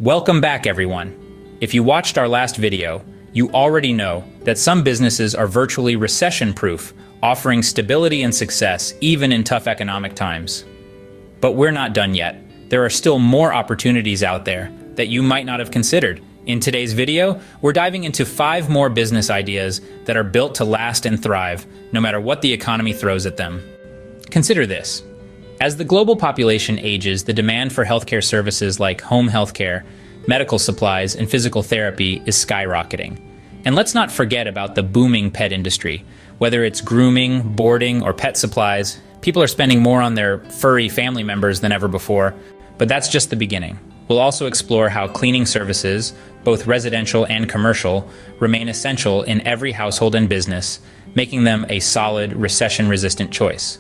Welcome back, everyone. If you watched our last video, you already know that some businesses are virtually recession-proof, offering stability and success even in tough economic times. But we're not done yet. There are still more opportunities out there that you might not have considered. In today's video, we're diving into 5 more business ideas that are built to last and thrive, no matter what the economy throws at them. Consider this. As the global population ages, the demand for healthcare services like home healthcare, medical supplies, and physical therapy is skyrocketing. And let's not forget about the booming pet industry. Whether it's grooming, boarding, or pet supplies, people are spending more on their furry family members than ever before. But that's just the beginning. We'll also explore how cleaning services, both residential and commercial, remain essential in every household and business, making them a solid, recession-resistant choice.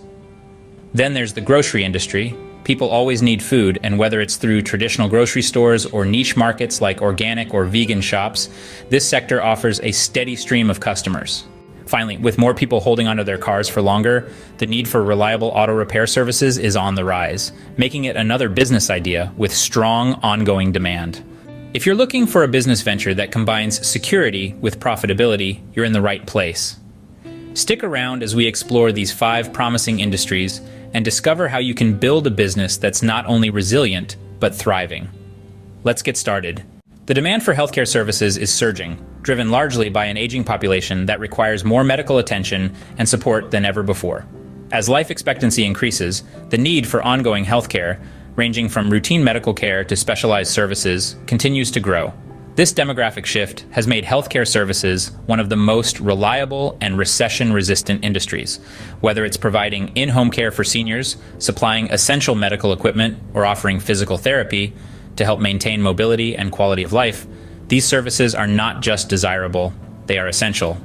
Then there's the grocery industry. People always need food, and whether it's through traditional grocery stores or niche markets like organic or vegan shops, this sector offers a steady stream of customers. Finally, with more people holding onto their cars for longer, the need for reliable auto repair services is on the rise, making it another business idea with strong ongoing demand. If you're looking for a business venture that combines security with profitability, you're in the right place. Stick around as we explore these 5 promising industries and discover how you can build a business that's not only resilient, but thriving. Let's get started. The demand for healthcare services is surging, driven largely by an aging population that requires more medical attention and support than ever before. As life expectancy increases, the need for ongoing healthcare, ranging from routine medical care to specialized services, continues to grow. This demographic shift has made healthcare services one of the most reliable and recession-resistant industries. Whether it's providing in-home care for seniors, supplying essential medical equipment, or offering physical therapy to help maintain mobility and quality of life, these services are not just desirable, they are essential.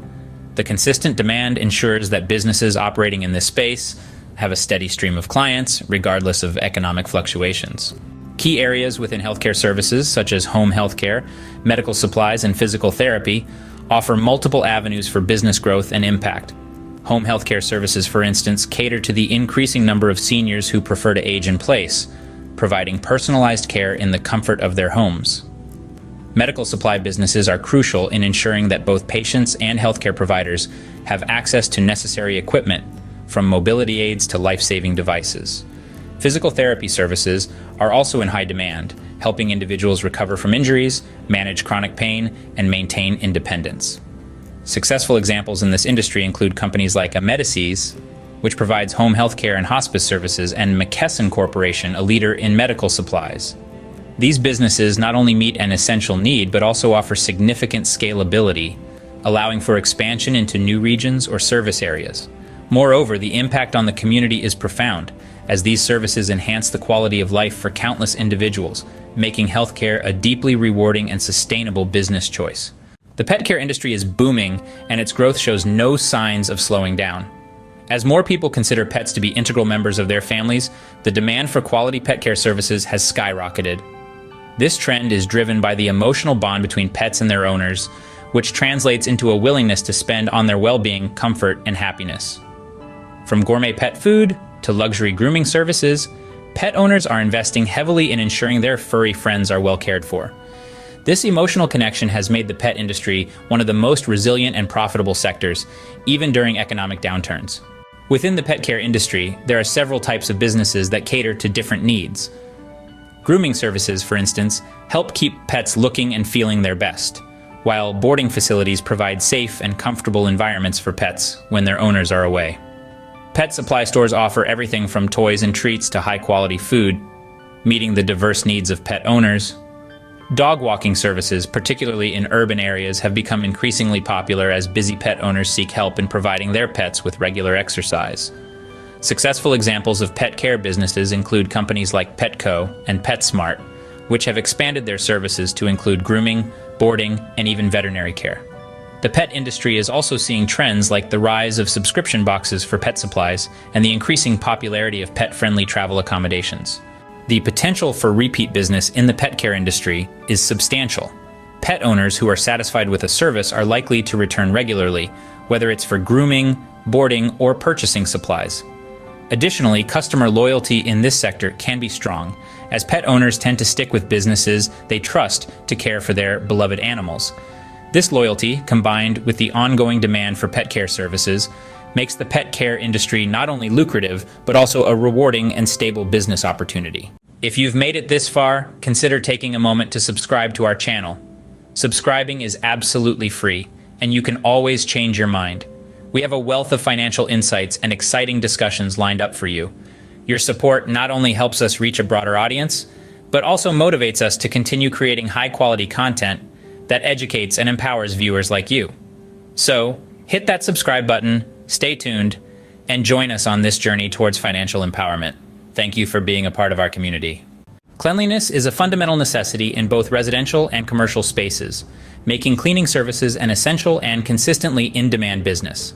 The consistent demand ensures that businesses operating in this space have a steady stream of clients, regardless of economic fluctuations. Key areas within healthcare services, such as home healthcare, medical supplies, and physical therapy, offer multiple avenues for business growth and impact. Home healthcare services, for instance, cater to the increasing number of seniors who prefer to age in place, providing personalized care in the comfort of their homes. Medical supply businesses are crucial in ensuring that both patients and healthcare providers have access to necessary equipment, from mobility aids to life-saving devices. Physical therapy services are also in high demand, helping individuals recover from injuries, manage chronic pain, and maintain independence. Successful examples in this industry include companies like Amedisys, which provides home health care and hospice services, and McKesson Corporation, a leader in medical supplies. These businesses not only meet an essential need, but also offer significant scalability, allowing for expansion into new regions or service areas. Moreover, the impact on the community is profound, as these services enhance the quality of life for countless individuals, making healthcare a deeply rewarding and sustainable business choice. The pet care industry is booming, and its growth shows no signs of slowing down. As more people consider pets to be integral members of their families, the demand for quality pet care services has skyrocketed. This trend is driven by the emotional bond between pets and their owners, which translates into a willingness to spend on their well-being, comfort, and happiness. From gourmet pet food to luxury grooming services, pet owners are investing heavily in ensuring their furry friends are well cared for. This emotional connection has made the pet industry one of the most resilient and profitable sectors, even during economic downturns. Within the pet care industry, there are several types of businesses that cater to different needs. Grooming services, for instance, help keep pets looking and feeling their best, while boarding facilities provide safe and comfortable environments for pets when their owners are away. Pet supply stores offer everything from toys and treats to high-quality food, meeting the diverse needs of pet owners. Dog walking services, particularly in urban areas, have become increasingly popular as busy pet owners seek help in providing their pets with regular exercise. Successful examples of pet care businesses include companies like Petco and PetSmart, which have expanded their services to include grooming, boarding, and even veterinary care. The pet industry is also seeing trends like the rise of subscription boxes for pet supplies and the increasing popularity of pet-friendly travel accommodations. The potential for repeat business in the pet care industry is substantial. Pet owners who are satisfied with a service are likely to return regularly, whether it's for grooming, boarding, or purchasing supplies. Additionally, customer loyalty in this sector can be strong, as pet owners tend to stick with businesses they trust to care for their beloved animals. This loyalty, combined with the ongoing demand for pet care services, makes the pet care industry not only lucrative, but also a rewarding and stable business opportunity. If you've made it this far, consider taking a moment to subscribe to our channel. Subscribing is absolutely free, and you can always change your mind. We have a wealth of financial insights and exciting discussions lined up for you. Your support not only helps us reach a broader audience, but also motivates us to continue creating high-quality content that educates and empowers viewers like you. So, hit that subscribe button, stay tuned, and join us on this journey towards financial empowerment. Thank you for being a part of our community. Cleanliness is a fundamental necessity in both residential and commercial spaces, making cleaning services an essential and consistently in-demand business.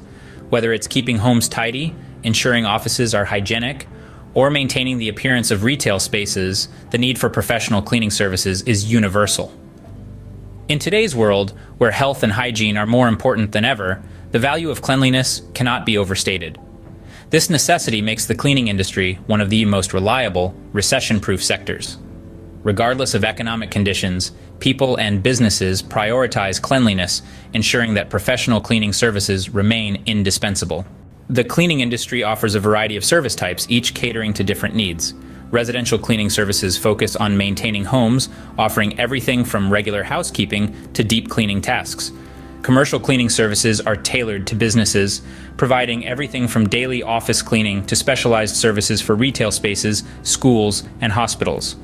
Whether it's keeping homes tidy, ensuring offices are hygienic, or maintaining the appearance of retail spaces, the need for professional cleaning services is universal. In today's world, where health and hygiene are more important than ever, the value of cleanliness cannot be overstated. This necessity makes the cleaning industry one of the most reliable, recession-proof sectors. Regardless of economic conditions, people and businesses prioritize cleanliness, ensuring that professional cleaning services remain indispensable. The cleaning industry offers a variety of service types, each catering to different needs. Residential cleaning services focus on maintaining homes, offering everything from regular housekeeping to deep cleaning tasks. Commercial cleaning services are tailored to businesses, providing everything from daily office cleaning to specialized services for retail spaces, schools, and hospitals.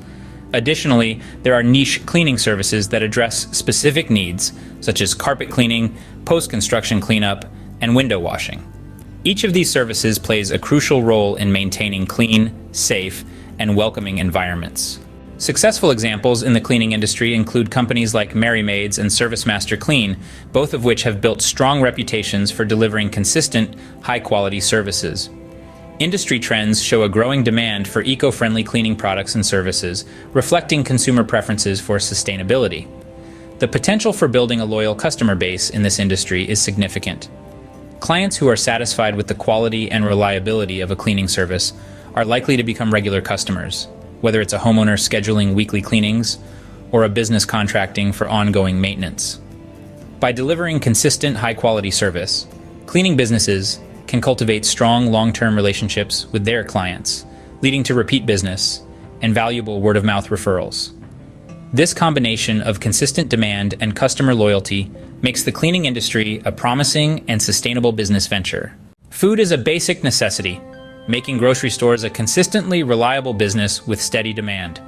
Additionally, there are niche cleaning services that address specific needs, such as carpet cleaning, post-construction cleanup, and window washing. Each of these services plays a crucial role in maintaining clean, safe, and welcoming environments. Successful examples in the cleaning industry include companies like Merry Maids and ServiceMaster Clean, both of which have built strong reputations for delivering consistent, high-quality services. Industry trends show a growing demand for eco-friendly cleaning products and services, reflecting consumer preferences for sustainability. The potential for building a loyal customer base in this industry is significant. Clients who are satisfied with the quality and reliability of a cleaning service are likely to become regular customers, whether it's a homeowner scheduling weekly cleanings or a business contracting for ongoing maintenance. By delivering consistent, high-quality service, cleaning businesses can cultivate strong long-term relationships with their clients, leading to repeat business and valuable word-of-mouth referrals. This combination of consistent demand and customer loyalty makes the cleaning industry a promising and sustainable business venture. Food is a basic necessity, making grocery stores a consistently reliable business with steady demand.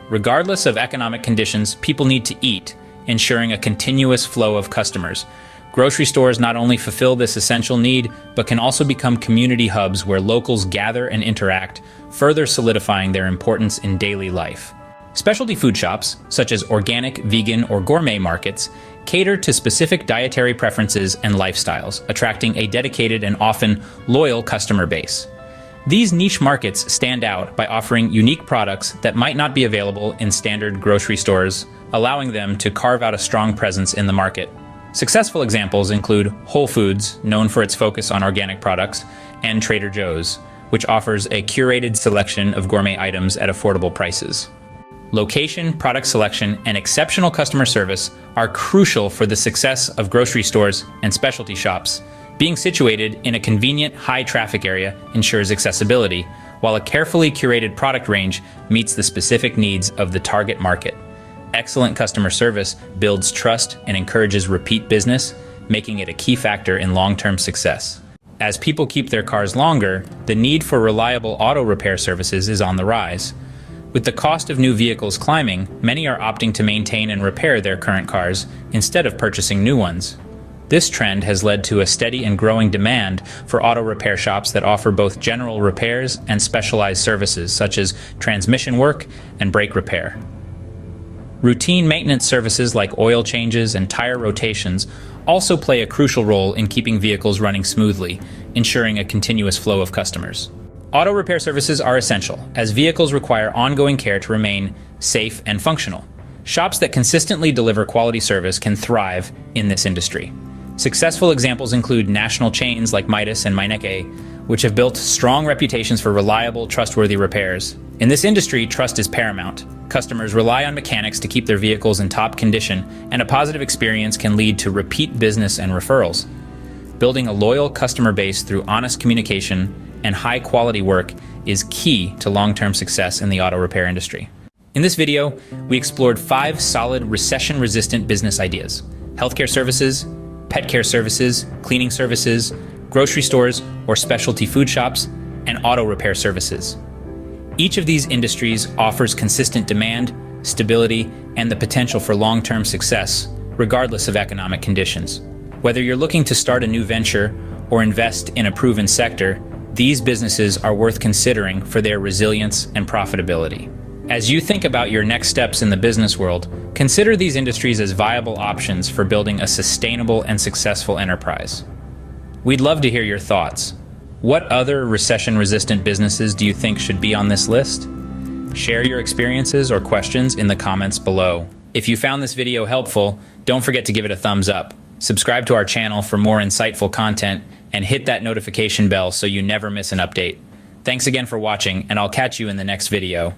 Regardless of economic conditions, people need to eat, ensuring a continuous flow of customers. Grocery stores not only fulfill this essential need, but can also become community hubs where locals gather and interact, further solidifying their importance in daily life. Specialty food shops, such as organic, vegan, or gourmet markets, cater to specific dietary preferences and lifestyles, attracting a dedicated and often loyal customer base. These niche markets stand out by offering unique products that might not be available in standard grocery stores, allowing them to carve out a strong presence in the market. Successful examples include Whole Foods, known for its focus on organic products, and Trader Joe's, which offers a curated selection of gourmet items at affordable prices. Location, product selection, and exceptional customer service are crucial for the success of grocery stores and specialty shops. Being situated in a convenient, high-traffic area ensures accessibility, while a carefully curated product range meets the specific needs of the target market. Excellent customer service builds trust and encourages repeat business, making it a key factor in long-term success. As people keep their cars longer, the need for reliable auto repair services is on the rise. With the cost of new vehicles climbing, many are opting to maintain and repair their current cars instead of purchasing new ones. This trend has led to a steady and growing demand for auto repair shops that offer both general repairs and specialized services such as transmission work and brake repair. Routine maintenance services like oil changes and tire rotations also play a crucial role in keeping vehicles running smoothly, ensuring a continuous flow of customers. Auto repair services are essential, as vehicles require ongoing care to remain safe and functional. Shops that consistently deliver quality service can thrive in this industry. Successful examples include national chains like Midas and Meineke, which have built strong reputations for reliable, trustworthy repairs. In this industry, trust is paramount. Customers rely on mechanics to keep their vehicles in top condition, and a positive experience can lead to repeat business and referrals. Building a loyal customer base through honest communication and high-quality work is key to long-term success in the auto repair industry. In this video, we explored 5 solid recession-resistant business ideas: healthcare services, pet care services, cleaning services, grocery stores or specialty food shops, and auto repair services. Each of these industries offers consistent demand, stability, and the potential for long-term success, regardless of economic conditions. Whether you're looking to start a new venture or invest in a proven sector, these businesses are worth considering for their resilience and profitability. As you think about your next steps in the business world, consider these industries as viable options for building a sustainable and successful enterprise. We'd love to hear your thoughts. What other recession-resistant businesses do you think should be on this list? Share your experiences or questions in the comments below. If you found this video helpful, don't forget to give it a thumbs up. Subscribe to our channel for more insightful content and hit that notification bell so you never miss an update. Thanks again for watching, and I'll catch you in the next video.